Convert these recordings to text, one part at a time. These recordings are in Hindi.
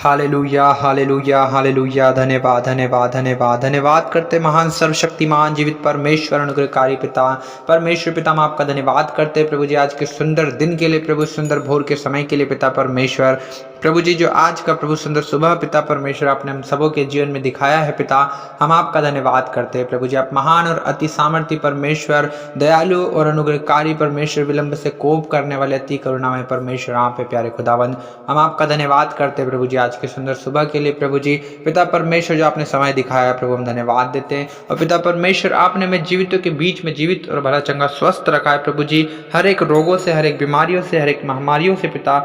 Hallelujah hallelujah hallelujah. धन्यवाद धन्यवाद धन्यवाद धन्यवाद करते महान सर्वशक्तिमान जीवित परमेश्वर अनुग्रहकारी पिता परमेश्वर पिता, हम आपका धन्यवाद करते हैं प्रभु जी आज के सुंदर दिन के लिए, प्रभु सुंदर भोर के समय के लिए पिता परमेश्वर। प्रभु जी जो आज का प्रभु सुंदर सुबह पिता परमेश्वर आपने हम सबों के जीवन में दिखाया है पिता, हम आपका धन्यवाद करते हैं प्रभु जी। आप महान और अति सामर्थ्य परमेश्वर, दयालु और अनुग्रहकारी परमेश्वर, विलंब से कोप करने वाले अति करुणामय परमेश्वर, आप पे प्यारे खुदावंद, हम आपका धन्यवाद करते हैं प्रभु जी आज के सुंदर सुबह के लिए। प्रभु जी पिता परमेश्वर जो आपने समय दिखाया प्रभु, हम धन्यवाद देते हैं। और पिता परमेश्वर आपने हमें जीवितों के बीच में जीवित और भला चंगा स्वस्थ रखा है प्रभु जी, हर एक रोगों से, हर एक बीमारियों से, हर एक महामारियों से पिता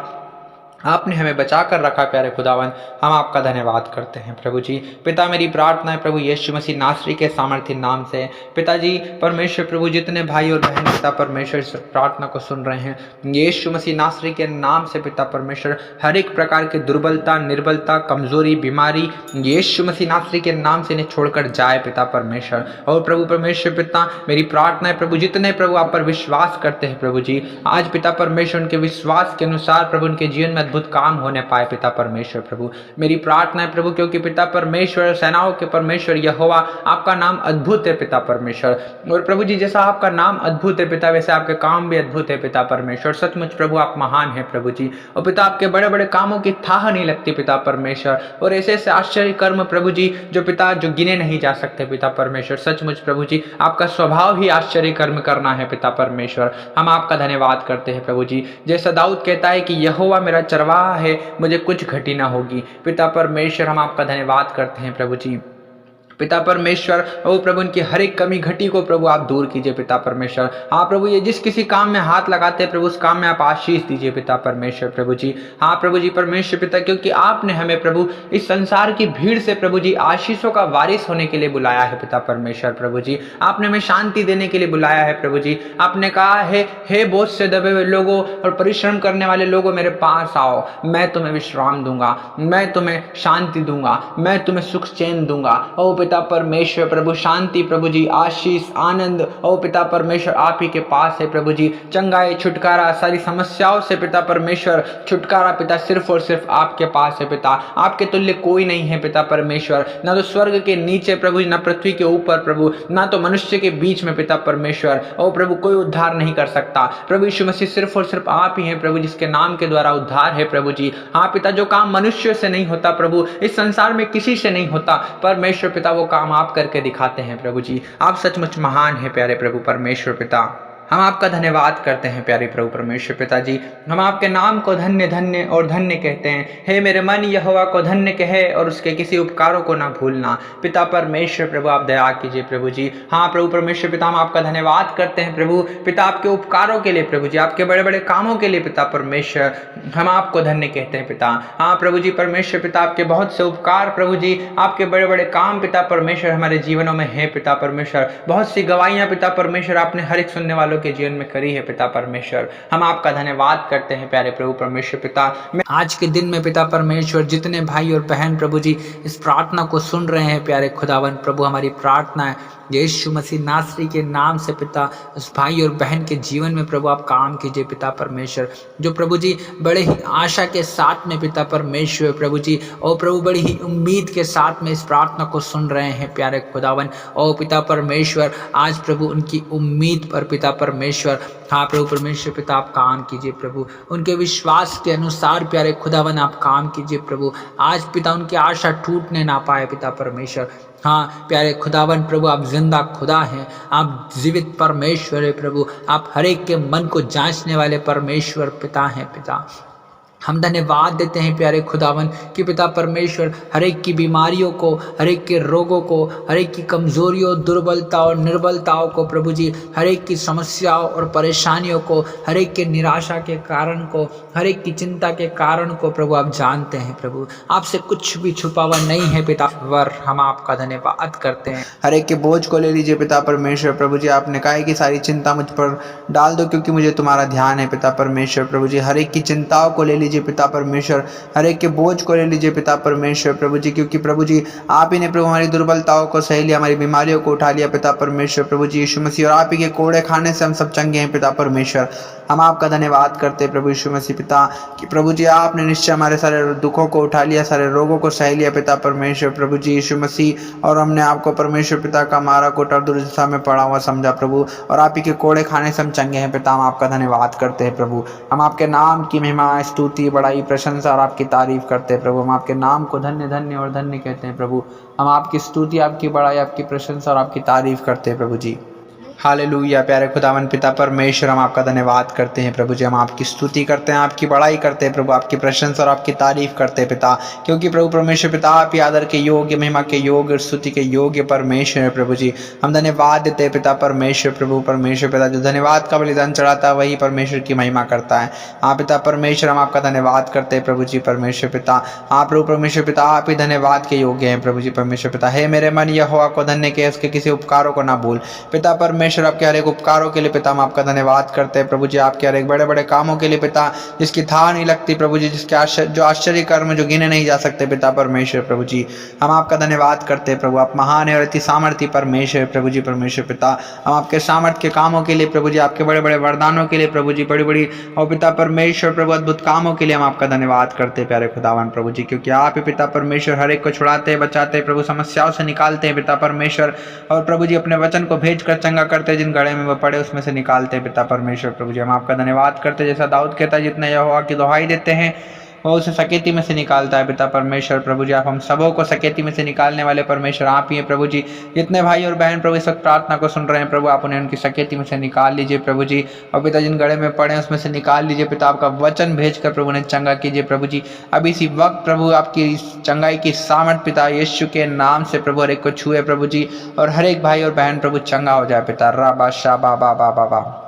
आपने हमें बचा कर रखा प्यारे खुदावन, हम आपका धन्यवाद करते हैं प्रभु जी। पिता मेरी प्रार्थना है प्रभु यीशु मसीह नासरी के सामर्थ्य नाम से पिताजी परमेश्वर, प्रभु जितने भाई और बहन पिता परमेश्वर इस प्रार्थना को सुन रहे हैं यीशु मसीह नासरी के नाम से पिता परमेश्वर, हर एक प्रकार की दुर्बलता, निर्बलता, कमजोरी, बीमारी यीशु मसीह नासरी के नाम से इन्हें छोड़कर जाए पिता परमेश्वर। और प्रभु परमेश्वर पिता मेरी प्रार्थना है प्रभु जितने प्रभु आप पर विश्वास करते हैं प्रभु जी, आज पिता परमेश्वर उनके विश्वास के अनुसार प्रभु उनके जीवन में अद्भुत काम होने पाए पिता परमेश्वर। प्रभु मेरी प्रार्थना है प्रभु, क्योंकि पिता परमेश्वर सेनाओं के परमेश्वर यहोवा आपका नाम अद्भुत है पिता परमेश्वर। और प्रभु जी जैसा आपका नाम अद्भुत है पिता, वैसे आपके काम भी अद्भुत है पिता परमेश्वर। सचमुच प्रभु आप महान है प्रभु जी, और पिता आपके बड़े बड़े कामों की थाह नहीं लगती पिता परमेश्वर, और ऐसे ऐसे आश्चर्य कर्म प्रभु जी जो पिता जो गिने नहीं जा सकते पिता परमेश्वर। सचमुच प्रभु जी आपका स्वभाव ही आश्चर्य कर्म करना है पिता परमेश्वर, हम आपका धन्यवाद करते हैं प्रभु जी। जैसा दाऊद कहता है कि यहोवा मेरा चरवाहा है, मुझे कुछ घटी ना होगी पिता परमेश्वर, हम आपका धन्यवाद करते हैं प्रभु जी। पिता परमेश्वर ओ प्रभु उनकी हर एक कमी घटी को प्रभु आप दूर कीजिए पिता परमेश्वर। हाँ प्रभु ये जिस किसी काम में हाथ लगाते हैं प्रभु उस काम में आप आशीष दीजिए पिता परमेश्वर प्रभु जी। हाँ प्रभु जी परमेश्वर पिता, क्योंकि आपने हमें प्रभु इस संसार की भीड़ से प्रभु जी आशीषों का वारिस होने के लिए बुलाया है पिता परमेश्वर प्रभु जी। आपने हमें शांति देने के लिए बुलाया है प्रभु जी। आपने कहा है हे बोझ से दबे हुए लोगों और परिश्रम करने वाले लोगों मेरे पास आओ, मैं तुम्हें विश्राम दूंगा, मैं तुम्हें शांति दूंगा, मैं तुम्हें सुख चैन दूंगा। ओ पिता परमेश्वर प्रभु शांति प्रभु जी, आशीष, आनंद ओ पिता परमेश्वर आप ही के पास है प्रभु जी। चंगाई, छुटकारा, सारी समस्याओं से पिता परमेश्वर छुटकारा पिता सिर्फ और सिर्फ आपके पास है पिता। आपके तुल्य कोई नहीं है पिता परमेश्वर, ना तो स्वर्ग के नीचे प्रभु, ना पृथ्वी के ऊपर प्रभु, ना तो मनुष्य के बीच में पिता परमेश्वर। ओ प्रभु कोई उद्धार नहीं कर सकता प्रभु यीशु मसीह, सिर्फ और सिर्फ आप ही हैं प्रभु जिसके नाम के द्वारा उद्धार है प्रभु जी। हाँ पिता जो काम मनुष्य से नहीं होता प्रभु, इस संसार में किसी से नहीं होता परमेश्वर पिता, वो काम आप करके दिखाते हैं प्रभु जी। आप सचमुच महान है प्यारे प्रभु परमेश्वर पिता, हम आपका धन्यवाद करते हैं प्यारे प्रभु परमेश्वर पिताजी। हम आपके नाम को धन्य धन्य और धन्य कहते हैं। हे मेरे मन यहोवा को धन्य कहे और उसके किसी उपकारों को ना भूलना पिता परमेश्वर प्रभु, आप दया कीजिए प्रभु जी। हाँ प्रभु परमेश्वर पिता हम आपका धन्यवाद करते हैं प्रभु पिता आपके उपकारों के लिए प्रभु जी, आपके बड़े बड़े कामों के लिए पिता परमेश्वर, हम आपको धन्य कहते हैं पिता। हाँ प्रभु जी परमेश्वर पिता आपके बहुत से उपकार प्रभु जी, आपके बड़े बड़े काम पिता परमेश्वर हमारे जीवनों में है पिता परमेश्वर। बहुत सी गवाहियां पिता परमेश्वर आपने हर एक सुनने वालों के जीवन में करी है पिता परमेश्वर, हम आपका धन्यवाद करते हैं प्यारे प्रभु परमेश्वर पिता। मैं आज के दिन में पिता परमेश्वर जितने भाई और बहन प्रभु जी इस प्रार्थना को सुन रहे हैं प्यारे खुदावन प्रभु, हमारी प्रार्थना है यीशु मसीह नासरी के नाम से पिता उस भाई और बहन के जीवन में प्रभु आप काम कीजिए पिता परमेश्वर, जो प्रभु जी बड़े ही आशा के साथ में पिता परमेश्वर प्रभु जी और प्रभु बड़ी ही उम्मीद के साथ में इस प्रार्थना को सुन रहे हैं प्यारे खुदावन। ओ पिता परमेश्वर आज प्रभु उनकी उम्मीद पर पिता परमेश्वर, हाँ प्रभु परमेश्वर पिता आप काम कीजिए प्रभु, उनके विश्वास के अनुसार प्यारे खुदावन आप काम कीजिए प्रभु। आज पिता उनकी आशा टूटने ना पाए पिता परमेश्वर। हाँ प्यारे खुदावन प्रभु आप जिंदा खुदा हैं, आप जीवित परमेश्वर है प्रभु, आप हर एक के मन को जांचने वाले परमेश्वर पिता हैं पिता। हम धन्यवाद देते हैं प्यारे खुदावन कि पिता परमेश्वर हर एक की बीमारियों को, हर एक के रोगों को, हर एक की कमजोरियों, दुर्बलता और निर्बलताओं को प्रभु जी, हर एक की समस्याओं और परेशानियों को, हर एक के निराशा के कारण को, हर एक की चिंता के कारण को प्रभु आप जानते हैं प्रभु, आपसे कुछ भी छुपा हुआ नहीं है पिता वर, हम आपका धन्यवाद करते हैं। हर एक के बोझ को ले लीजिए पिता परमेश्वर प्रभु जी, आपने कहा है कि सारी चिंता मुझ पर डाल दो क्योंकि मुझे तुम्हारा ध्यान है पिता परमेश्वर प्रभु जी। हर एक की चिंताओं को ले लीजिए पिता परमेश्वर, हर एक के बोझ को ले लीजिए पिता परमेश्वर प्रभु जी, क्योंकि प्रभु जी आप ही ने प्रभु हमारी दुर्बलताओं को सह लिया, हमारी बीमारियों को उठा लिया पिता परमेश्वर प्रभु जी यीशु मसीह, और आप ही के कोड़े खाने से हम सब चंगे हैं पिता परमेश्वर। हम आपका धन्यवाद करते हैं प्रभु यीशु मसीह पिता कि प्रभु जी आपने निश्चय हमारे सारे दुखों को उठा लिया, सारे रोगों को सह लिया पिता परमेश्वर प्रभु जी यीशु मसीह। और हमने आपको परमेश्वर पिता का मारा कोटा दुर्दशा में पड़ा हुआ समझा प्रभु, और आप ही के कोड़े खाने से हम चंगे हैं पिता। हम आपका धन्यवाद करते हैं प्रभु। हम आपके नाम की महिमा, स्तुति, बड़ाई, प्रशंसा और आपकी तारीफ करते हैं प्रभु। हम आपके नाम को धन्य धन्य और धन्य कहते हैं प्रभु। हम आपकी स्तुति, आपकी बड़ाई, आपकी प्रशंसा और आपकी तारीफ करते हैं प्रभु जी। हालेलुया। प्यारे खुदावन पिता परमेश्वर, हम आपका धन्यवाद करते हैं प्रभु जी। हम आपकी स्तुति करते हैं, आपकी बड़ाई करते हैं प्रभु, आपकी प्रशंसा और आपकी तारीफ करते हैं पिता, क्योंकि प्रभु परमेश्वर पिता आप ही आदर के योग्य, महिमा के योग्य और स्तुति के योग्य परमेश्वर है प्रभु जी। हम धन्यवाद देते हैं पिता परमेश्वर प्रभु परमेश्वर पिता। जो धन्यवाद का बलिदान चढ़ाता है वही परमेश्वर की महिमा करता है। हाँ पिता परमेश्वर, हम आपका धन्यवाद करते हैं प्रभु जी परमेश्वर पिता। हाँ प्रभु परमेश्वर पिता, आप ही धन्यवाद के योग्य हैं प्रभु जी परमेश्वर पिता। हे मेरे मन यहोवा को धन्य के, उसके किसी उपकारों को ना भूल पिता परमेश्वर। आपके हर एक उपकारों के लिए पिता हम आपका धन्यवाद करते हैं प्रभु जी। आपके हर एक बड़े बड़े कामों के लिए पिता, जिसकी था नहीं लगती प्रभु जी, जिसके जो आश्चर्य कर्म जो गिने नहीं जा सकते पिता परमेश्वर प्रभु जी। हम आपका धन्यवाद करते हैं प्रभु। आप महान है और अति सामर्थ्य परमेश्वर प्रभु जी परमेश्वर पिता। हम आपके सामर्थ्य के कामों के लिए प्रभु जी, आपके बड़े बड़े वरदानों के लिए प्रभु जी, बड़ी बड़ी और पिता परमेश्वर प्रभु अद्भुत कामों के लिए हम आपका धन्यवाद करते हैं प्यारे खुदावन प्रभु जी, क्योंकि आप ही पिता परमेश्वर हर एक को छुड़ाते हैं, बचाते हैं प्रभु, समस्याओं से निकालते हैं पिता परमेश्वर। और प्रभु जी अपने वचन को भेज कर चंगा करते हैं, जिन गड़े में वो पड़े उसमें से निकालते हैं पिता परमेश्वर प्रभु जी। हम आपका धन्यवाद करते हैं, जैसा दाऊद कहता है जितने यहोवा की दुहाई देते हैं वो उसे सकेती में से निकालता है पिता परमेश्वर प्रभु जी। आप हम सबों को सकेती में से निकालने वाले परमेश्वर आप ही हैं प्रभु जी। जितने भाई और बहन प्रभु इस वक्त प्रार्थना को सुन रहे हैं प्रभु, आप उन्हें उनकी सकेती में से निकाल लीजिए प्रभु जी। और पिता जिन गड़े में पड़े उसमें से निकाल लीजिए पिता। आपका वचन भेजकर प्रभु ने चंगा कीजिए प्रभु जी। अब इसी वक्त प्रभु आपकी चंगाई की सामर्थ पिता यीशु के नाम से प्रभु हर एक को छुए प्रभु जी, और हर एक भाई और बहन प्रभु चंगा हो जाए पिता। राबा शाबा बाबा बाबा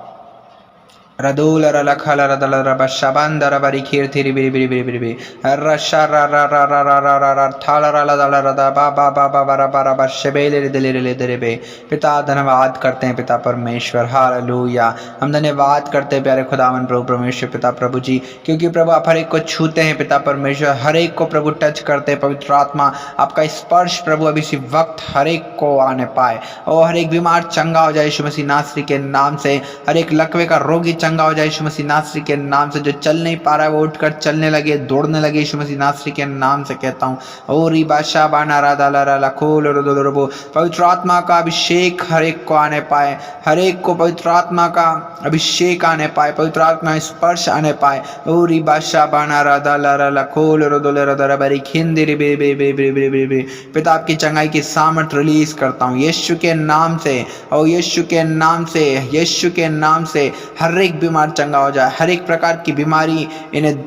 रदूल रलखल रदल रब शबंद रबरी खीर थीरी बिरी बिरी बिरी बिरी रशा रा रा रा रा रा रा रा रा थाल रा दल रदा बा बा बा बा रा बा रा बा शबेले रे दिले रे दरे बे। पिता धन्यवाद करते हैं पिता परमेश्वर। हालेलुया। हम धन्यवाद करते हैं प्यारे खुदावन प्रभु परमेश्वर पिता प्रभु जी, क्योंकि प्रभु आप हर एक को छूते हैं पिता परमेश्वर, हर एक को प्रभु टच करते हैं। पवित्र आत्मा आपका स्पर्श प्रभु अभी इसी वक्त हर एक को आने पाए, और हर एक बीमार चंगा हो जाए यीशु मसीह नासरी के नाम से। हर एक लकवे का रोगी चंगा हो जाए यीशु मसीह नासरी के नाम से। जो चल नहीं पा रहा है वो उठकर चलने लगे, दौड़ने लगे यीशु मसीह नासरी के नाम से कहता हूँ। ओरी बादशाह बाना राधा ला ला खोल रोबो। पवित्र आत्मा का अभिषेक हर एक को आने पाए, हर एक को पवित्र आत्मा का अभिषेक आने पाए, पवित्र आत्मा स्पर्श आने पाए। ओरी बादशाह बाना राधा ला ला खोल रोदोले बरी खिंदिरी बे बे बे बे बे बे बे। पिता आपकी चंगाई की सामर्थ रिलीज करता हूँ यीशु के नाम से, और यीशु के नाम से, यीशु के नाम से हर एक बीमार चंगा हो जाए। हर एक प्रकार की बीमारी इन्हें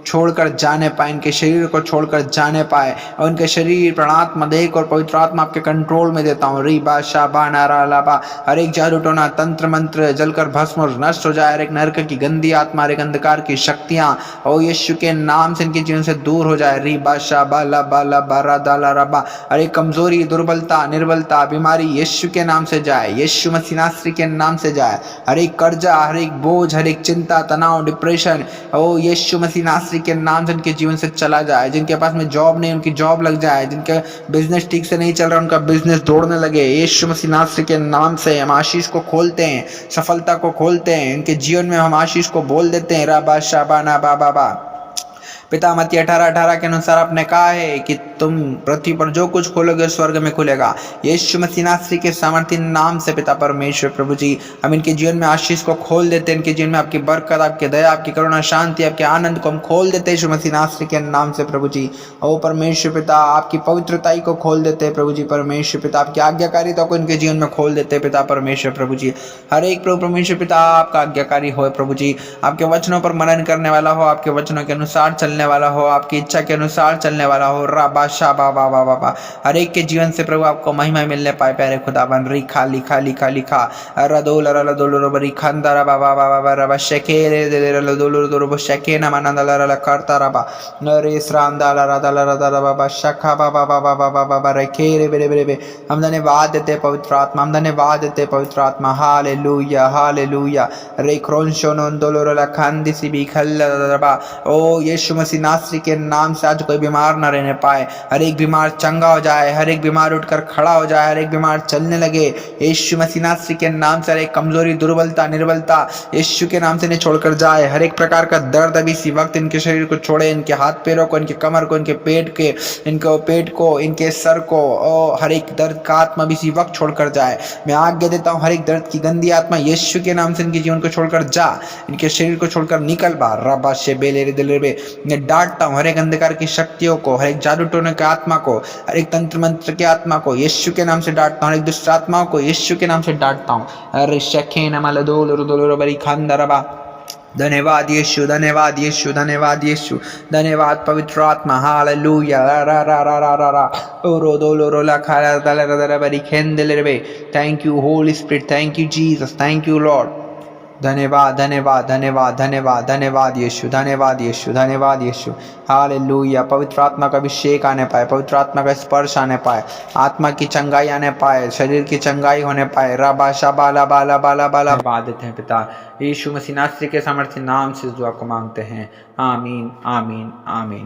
छोड़कर जाने पाए, इनके शरीर को छोड़कर जाने पाए, और इनके शरीर प्राणात्मा देह और पवित्र आत्मा आपके कंट्रोल में देता हूँ। री बादशाह बाना रा लाबा। हर एक जादू टोना तंत्र मंत्र जलकर भस्म और नष्ट हो जाए। हर एक नरक की गंदी आत्मा, हर एक अंधकार की शक्तियाँ और यीशु के नाम से इनके जीवन से दूर हो जाए। री बादशाह बाला बाला बारा दाला रबा। हर एक कमजोरी, दुर्बलता, निर्बलता, बीमारी यीशु के नाम से जाए, यीशु मसीह नासरी के नाम से जाए। हर एक कर्जा, हर एक बोझ, हर एक चिंता, तनाव, डिप्रेशन ओ यीशु मसीह नासरी के नाम से इनके जीवन से चला जाए। जिनके पास में जॉब नहीं उनकी जॉब लग जाए, जिनका बिजनेस ठीक से नहीं चल रहा उनका बिजनेस दौड़ने लगे। यीशु मसीह नासरी के नाम से हम आशीष को खोलते हैं, सफलता को खोलते हैं। इनके जीवन में हम आशीष को बोल देते हैं। राबा शाबाना बाबा बा। पिता मत्ती 18:18 के अनुसार आपने कहा है कि तुम पृथ्वी पर जो कुछ खोलोगे स्वर्ग में खुलेगा। यीशु मसीह नासरी के सामर्थ्य नाम से पिता परमेश्वर प्रभु जी हम इनके जीवन में आशीष को खोल देते हैं। इनके जीवन में आपकी बरकत, आपकी दया, आपकी करुणा, शांति, आपके आनंद को हम खोल देते हैं यीशु मसीह नासरी के नाम से प्रभु जी। ओ परमेश्वर पिता आपकी पवित्रताई को खोल देते हैं प्रभु जी परमेश्वर पिता। आपकी आज्ञाकारिता को इनके जीवन में खोल देते हैं पिता परमेश्वर प्रभु जी। हर एक प्रभु परमेश्वर पिता आपका आज्ञाकारी हो प्रभु जी। आपके वचनों पर मनन करने वाला हो, आपके वचनों के अनुसार चलने वाला हो, आपकी इच्छा के अनुसार चलने वाला हो। राबा शाबा बाबा बाबा। हर एक के जीवन से प्रभु आपको महिमा मिलने पाए प्यारे खुदावन। रिखा लिखा लिखा लिखा रदोल रदोल रबरी खंदा बाबा बाबा रबा शके रे रदोल रदोल शके न मनंदल रल करता रबा नरेश रामदाल रदल रदल बाबा शखा बाबा बाबा बाबा बाबा रखे रे बेरे बेरे। हम धन्यवाद देते पवित्र आत्मा, हम धन्यवाद देते पवित्र आत्मा। Hallelujah hallelujah. रे क्रोंशोन दोल रल खंदी सी भी खल रबा। ओ यीशु मसीह नासरी के नाम से आज कोई बीमार न रहने पाए, हर एक बीमार चंगा हो जाए, हर एक बीमार उठकर खड़ा हो जाए, हर एक बीमार चलने लगे यीशु मसीह नासरी के नाम से। हर एक कमजोरी, दुर्बलता, निर्बलता यीशु के नाम से इन्हें छोड़कर जाए। हर एक प्रकार का दर्द अभी इसी वक्त इनके शरीर को छोड़े, इनके हाथ पैरों को, इनके कमर को, इनके पेट को, इनके सर को, हर एक दर्द का आत्मा भी इसी वक्त छोड़कर जाए। मैं आज्ञा देता हूँ हर एक दर्द की गंदी आत्मा यीशु के नाम से इनके जीवन को छोड़कर जा, इनके शरीर को छोड़कर निकल बाहर। रबा से बेले दिल में मैं डांटता हूँ हर एक अंधकार की शक्तियों को, हर एक जादू टोने की आत्मा को, हर एक तंत्र मंत्र की आत्मा को यीशु के नाम से डांटता हूँ, हर एक दुष्ट आत्माओं को यीशु के नाम से डांटता हूँ। अरे शखे नमल दोल बरी खांदरबा। धन्यवाद यीशु, धन्यवाद यीशु, धन्यवाद यीशु, धन्यवाद पवित्र आत्मा। हालेलुया। रा रा रा रा रा रा ओरो दोलो रोला खाला दला दला बरी खेंदले रे। Thank you Holi spirit, thank you Jesus, thank you Lord. धन्यवाद धन्यवाद धन्यवाद धन्यवाद धन्यवाद यीशु, धन्यवाद यीशु, धन्यवाद यीशु। हालेलुया। पवित्र आत्मा का अभिषेक आने पाए, पवित्र आत्मा का स्पर्श आने पाए, आत्मा की चंगाई आने पाए, शरीर की चंगाई होने पाए। रबा शबाला बाला बाला बाला बाधित हैं पिता यीशु मसीह नासरी के सामर्थ्य नाम से दुआ को मांगते हैं। आमीन आमीन आमीन।